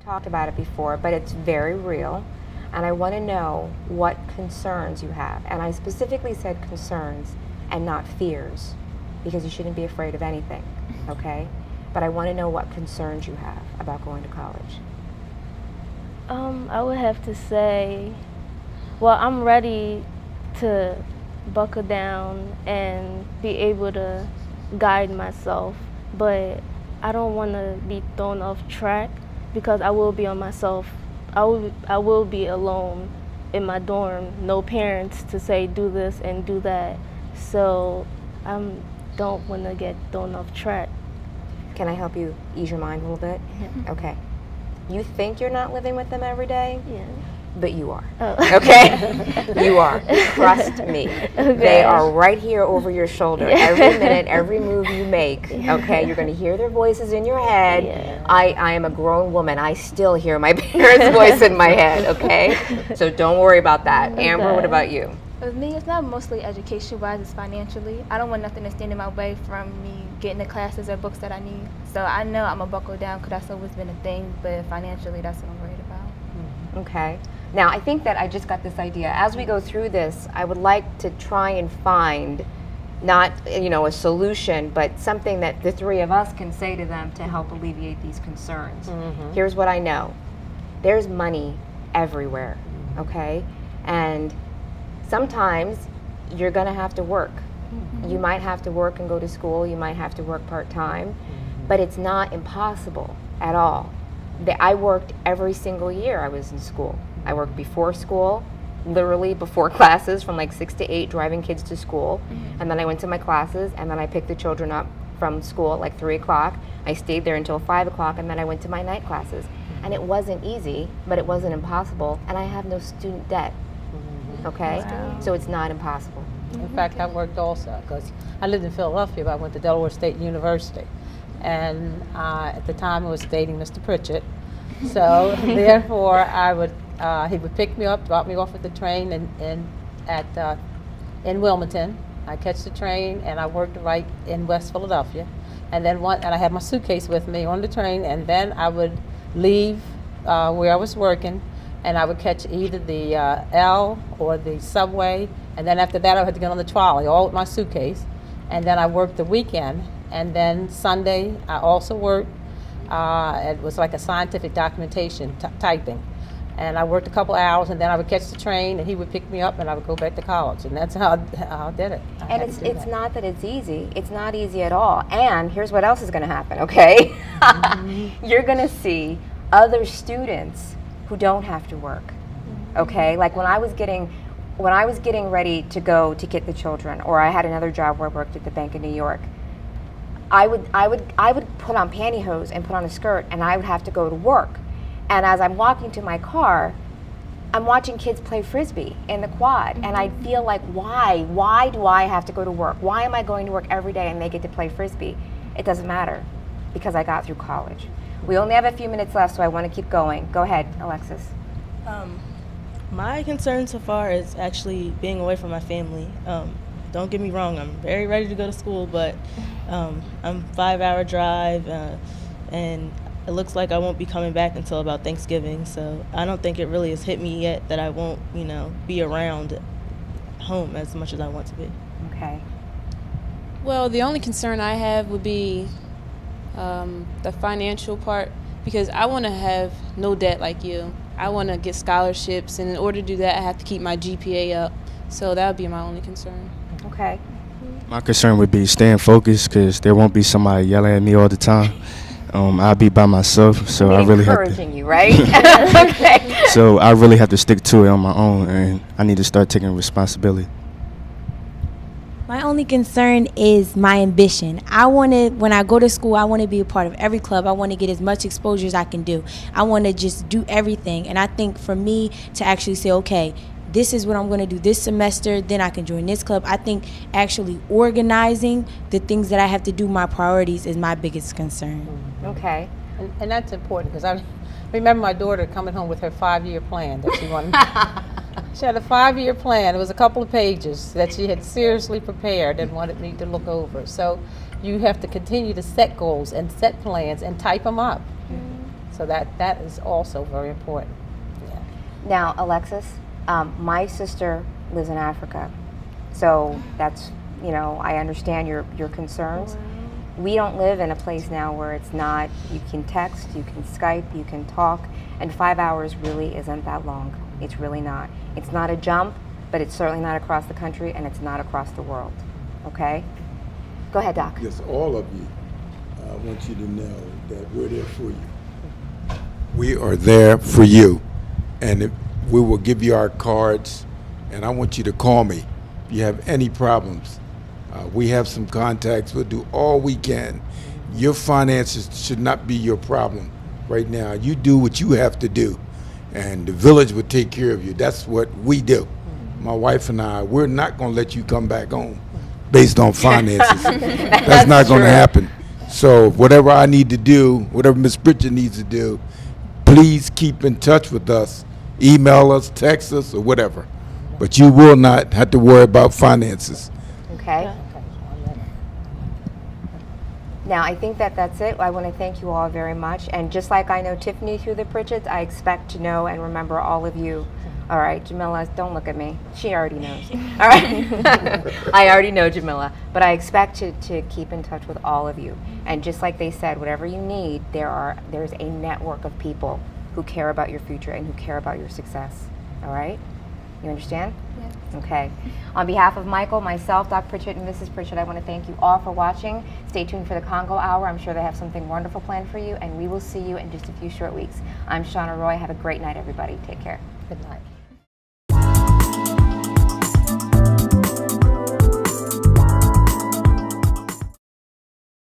talked about it before, but it's very real. And I want to know what concerns you have. And I specifically said concerns and not fears, because you shouldn't be afraid of anything, okay? But I want to know what concerns you have about going to college. I would have to say, well, I'm ready to buckle down and be able to guide myself, but I don't want to be thrown off track because I will be on myself. I will be alone in my dorm, no parents to say do this and do that. So I don't want to get thrown off track. Can I help you ease your mind a little bit? Yeah. Okay. You think you're not living with them every day? Yeah. But you are. Oh. Okay? You are. Trust me. Okay. They are right here over your shoulder. Yeah. Every minute, every move you make. Okay? You're going to hear their voices in your head. Yeah. I am a grown woman. I still hear my parents' voice in my head. Okay? So don't worry about that. Okay. Amber, what about you? With me, it's not mostly education-wise, it's financially. I don't want nothing to stand in my way from me getting the classes or books that I need. So I know I'm going to buckle down because that's always been a thing, but financially, that's what I'm worried about. Okay. Now, I think that I just got this idea. As we go through this, I would like to try and find not, a solution, but something that the three of us can say to them to help alleviate these concerns. Mm-hmm. Here's what I know. There's money everywhere, okay? And sometimes you're going to have to work. Mm-hmm. You might have to work and go to school. You might have to work part-time, but it's not impossible at all. I worked every single year I was in school. I worked before school, literally before classes from like 6 to 8, driving kids to school. Mm-hmm. And then I went to my classes, and then I picked the children up from school at like 3 o'clock. I stayed there until 5 o'clock, and then I went to my night classes. And it wasn't easy, but it wasn't impossible. And I have no student debt, okay? Wow. So it's not impossible. In fact, I worked also, because I lived in Philadelphia, but I went to Delaware State University. And at the time I was dating Mr. Pritchett. So therefore he would pick me up, drop me off at the train in Wilmington. I catch the train and I worked right in West Philadelphia. And then I had my suitcase with me on the train, and then I would leave where I was working, and I would catch either the L or the subway, and then after that I had to get on the trolley, all with my suitcase. And then I worked the weekend, and then Sunday I also worked. It was like a scientific documentation typing, and I worked a couple hours, and then I would catch the train, and he would pick me up, and I would go back to college, and that's how I did it. And it's not that it's easy. It's not easy at all. And here's what else is going to happen, okay? Mm-hmm. You're going to see other students who don't have to work, okay? Like when I was getting ready to go to get the children, or I had another job where I worked at the Bank of New York, I would put on pantyhose and put on a skirt, and I would have to go to work. And as I'm walking to my car, I'm watching kids play Frisbee in the quad, and I feel like, why do I have to go to work? Why am I going to work every day and they get to play Frisbee? It doesn't matter, because I got through college. We only have a few minutes left, so I want to keep going. Go ahead, Alexis. My concern so far is actually being away from my family. Don't get me wrong, I'm very ready to go to school, but I'm 5-hour drive, and it looks like I won't be coming back until about Thanksgiving, so I don't think it really has hit me yet that I won't, be around home as much as I want to be. Okay. Well, the only concern I have would be the financial part, because I want to have no debt like you. I want to get scholarships, and in order to do that, I have to keep my GPA up. So that would be my only concern. Okay. My concern would be staying focused, because there won't be somebody yelling at me all the time. I'll be by myself, so I really have to. Encouraging you, right? Okay. So I really have to stick to it on my own, and I need to start taking responsibility. My only concern is my ambition. When I go to school, I want to be a part of every club. I want to get as much exposure as I can do. I want to just do everything. And I think for me to actually say, okay, this is what I'm going to do this semester, then I can join this club. I think actually organizing the things that I have to do, my priorities, is my biggest concern. Okay. And that's important, because I remember my daughter coming home with her 5-year plan that she wanted. She had a 5-year plan. It was a couple of pages that she had seriously prepared and wanted me to look over. So you have to continue to set goals and set plans and type them up. So that is also very important. Yeah. Now, Alexis, my sister lives in Africa, so that's, you know, I understand your concerns. We don't live in a place now where it's not, you can text, you can Skype, you can talk, and 5 hours really isn't that long. It's really not. It's not a jump, but it's certainly not across the country, and it's not across the world, okay? Go ahead, Doc. Yes, all of you, I want you to know that we're there for you. We are there for you, and we will give you our cards, and I want you to call me if you have any problems. We have some contacts. We'll do all we can. Your finances should not be your problem right now. You do what you have to do, and the village will take care of you. That's what we do. My wife and I, we're not going to let you come back home based on finances. That's not going to happen. So whatever I need to do, whatever Ms. Pritchett needs to do, please keep in touch with us. Email us, text us, or whatever. But you will not have to worry about finances. Okay. Now, I think that that's it. I want to thank you all very much. And just like I know Tiffany through the Pritchetts, I expect to know and remember all of you. All right, Jamila, don't look at me. She already knows. All right. I already know Jamila. But I expect to keep in touch with all of you. And just like they said, whatever you need, there's a network of people who care about your future and who care about your success. All right? You understand? Yes. Okay. On behalf of Michael, myself, Dr. Pritchett, and Mrs. Pritchett, I want to thank you all for watching. Stay tuned for the Congo Hour. I'm sure they have something wonderful planned for you, and we will see you in just a few short weeks. I'm Shauna Roy. Have a great night, everybody. Take care. Good night.